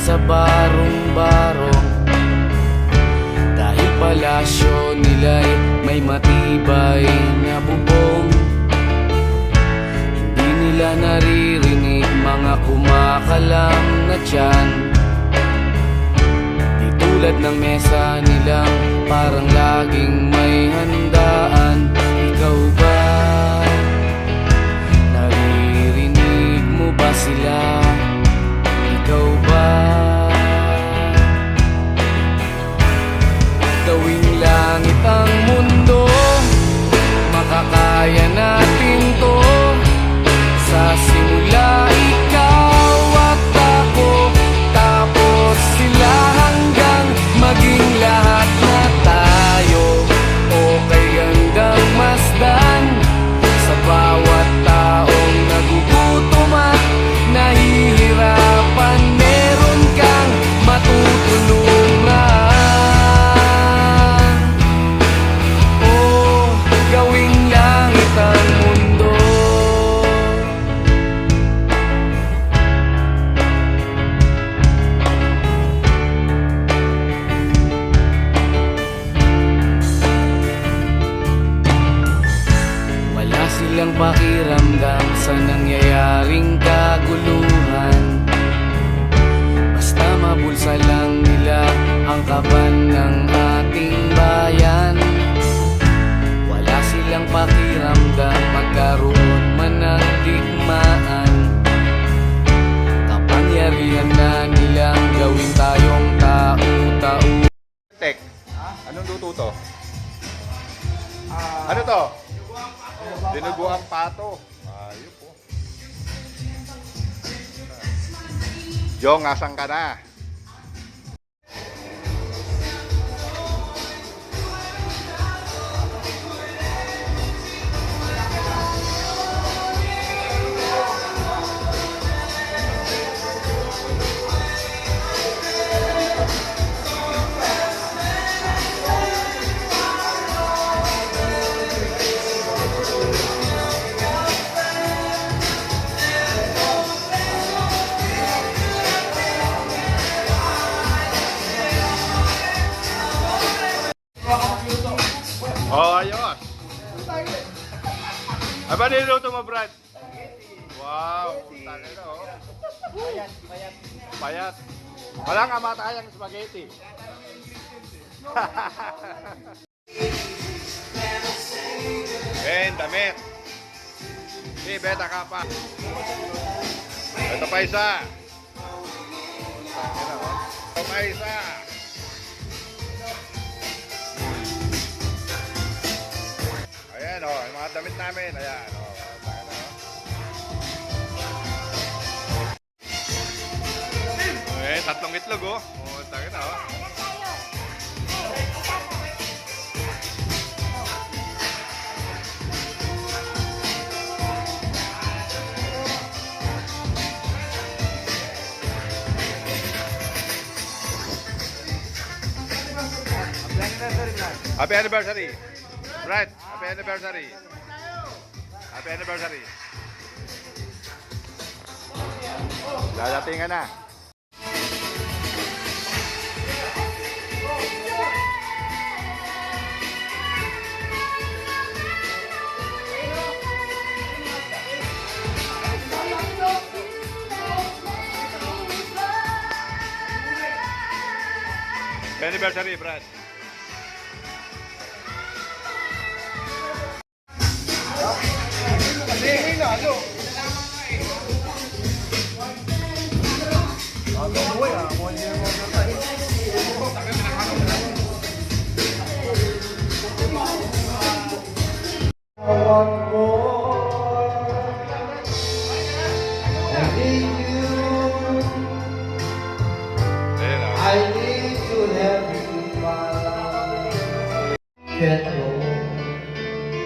sa barong-barong. Dahil palasyo nila'y may matibay na bubong. Hindi nila naririnig mga kumakalam na tiyan. Di tulad ng mesa nilang parang laging may handaan. Ikaw ba? Naririnig mo ba sila? Ikaw ba? Gawing langit ang mundo, makakaya natin to. Sa simula ikaw at ako, tapos sila hanggang maging lahat na tayo. Okay hanggang masdan sa bawat taong nagugutom at nahihirapan. Meron kang matutulungan. Oh, gawing langit ang mundo. Wala silang pakiramdam sa nangyayaring kaguluhan. Basta mabulsa lang nila ang kaban ng ating bayan. Wala silang pakiramdam magkaroon man ng digmaan. Kapangyarihan na nilang gawin tayong tao-tao. Tek, anong luto to? Ano to? Dinuguang pato. Ayun po. Jong, asan ka na? Oh, ayos. Ano ba niluto mo, Brad? Wow, tangin na, oh. Payat. Walang kamatayang spaghetti. Ben, damit. Beta ka pa. Ito pa isa. Tangin na, oh. Ito pa isa. Ayan, oh, yung mga damit namin. Ayan, oh. Ayan, oh. Eh, tatlong itlog, oh. Oh, tangin na, oh. Happy anniversary. Brad, happy anniversary. Happy anniversary. Dadatingan na. Happy anniversary, Brad.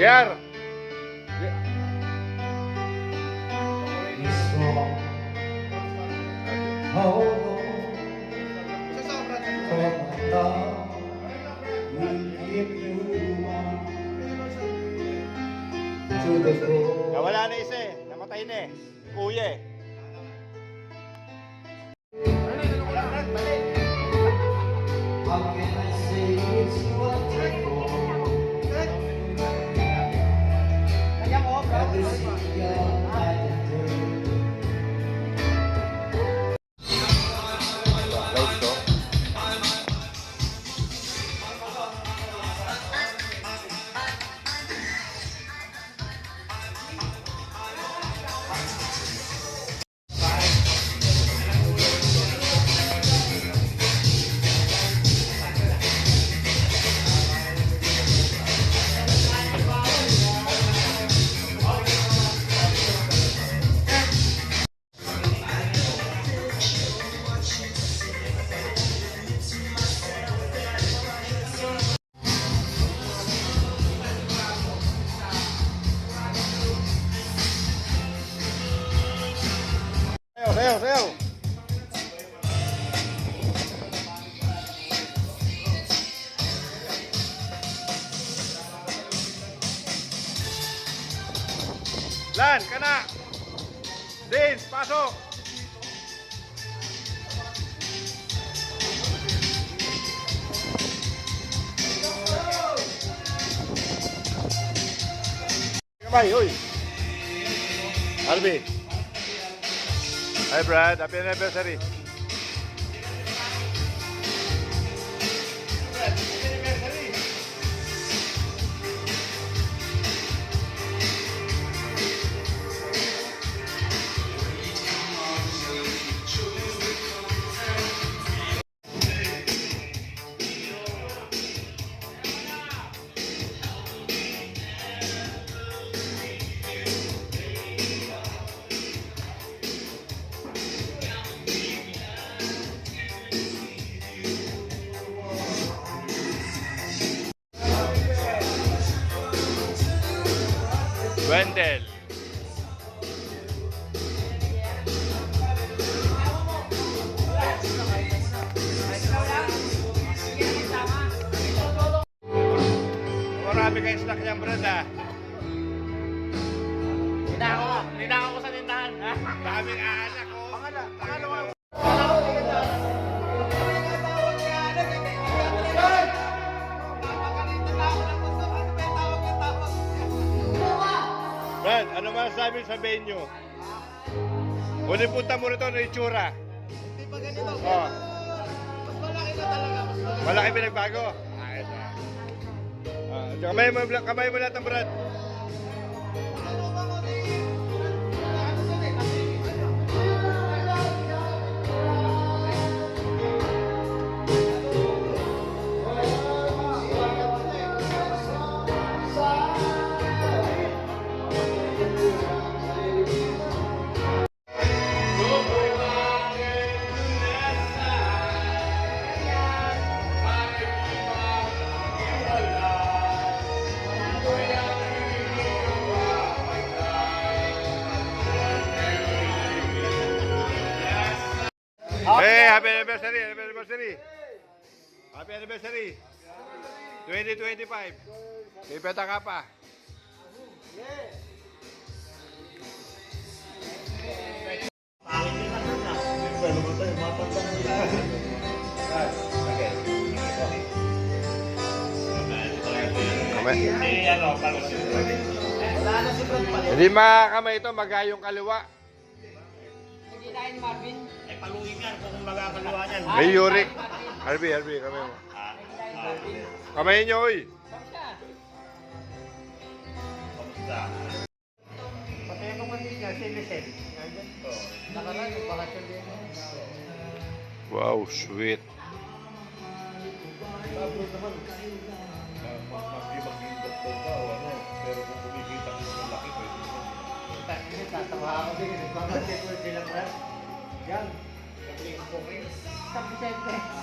Ger. Nawala na isa eh. Namatay na eh. Kuya eh. Bye, uy. Arby. Hi, Brad. Happy anniversary. Wendell. Marami kayong snack niyan, Brad, ha? Ninakaw ko sa tindahan. Daming aanak, oh. Pangalawa. Brad, ano masasabi sa venue? Uli punta mo rito, ano itsura? Hindi pa ganito. Oh, Mas malaki na talaga. Mas malaki. malaki pinagbago. Ayos, ah. Kamay mo lahat ng Brad. Ano ba ko ni... Ano sa ni? Hey, happy anniversary, happy anniversary. Happy anniversary. 2025. May beta ka pa. Kamay. Hindi makakamay ito, magayong kaliwa. Hindi tayo Marvin. Ay, paluin yan kung magkakaluwa yan. May yurik. Harvey, kamay mo. Kamay nyo, oy. Kamusta? Pati yung kapatid niya, si Lisel. Nakalan yung bakasyon din. Wow, sweet. Pero kung kumikita mo ng laki, pwede mo. Hindi, tatawa ako din. Bakasyon ko sila, Brad. Yan. Sabi siyempre.